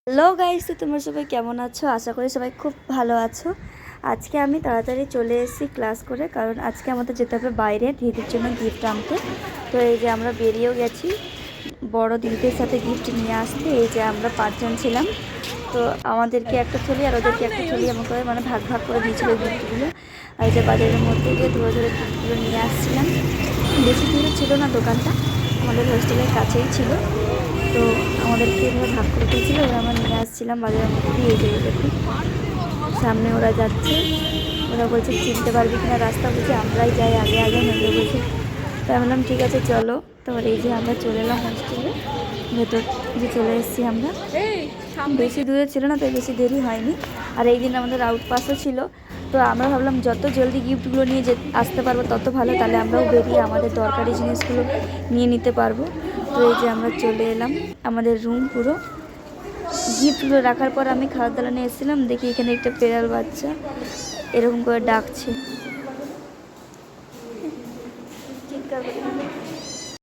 Hello guys, তো তোমরা সবাই কেমন আছো? আশা করি সবাই খুব ভালো আছো। আজকে আমি তাড়াতাড়ি চলে এসেছি ক্লাস করে, কারণ আজকে আমাদের যেতে হবে বাইরে দিদির জন্য গিফট আনতে। তো এই যে আমরা বেরিয়েও গেছি বড় দিদিদের সাথে গিফট নিয়ে আসতে। এই যে আমরা 5জন ছিলাম, তো আমাদেরকে একটা থলি আর ওদেরকে একটা থলি আমাকে ভাগ ভাগ করে দিয়েছিল গিফটগুলো। আর এই যে বাজারের মধ্যে গিয়ে ধরে ধরে গিফটগুলো নিয়ে আসছিলাম। বেশি দূরে ছিল না দোকানটা, আমাদের হোস্টেলের কাছেই ছিল। তো আমাদেরকে এভাবে ভাগ করে দিয়েছিল, ওরা আমরা নিয়ে আসছিলাম বাজারের মধ্যে দিয়ে। এই যে দেখুন সামনে ওরা যাচ্ছে, ওরা বলছে চিনতে পারবি কিনা রাস্তা, বলছে আমরাই যাই আগে আগে নইলে বলছে। তো আমি বললাম ঠিক আছে চলো। তারপরে এই যে আমরা চলে এলাম হোস্টেলে ভেতর, যে চলে এসেছি আমরা। বেশি দূরে ছিল না, তাই বেশি দেরি হয়নি। আর এই দিন আমাদের আউটপাসও ছিল, তো আমরা ভাবলাম যত জলদি গিফটগুলো নিয়ে আসতে পারবো তত ভালো, তাহলে আমরাও বেরিয়ে আমাদের দরকারি জিনিসগুলো নিয়ে নিতে পারবো। তো এই যে আমরা চলে এলাম আমাদের রুম। পুরো গিফটগুলো রাখার পর আমি খাওয়ার দালানে এসেছিলাম, দেখি এখানে একটা পেড়াল বাচ্চা এরকম করে ডাকছে, চিৎকার করে।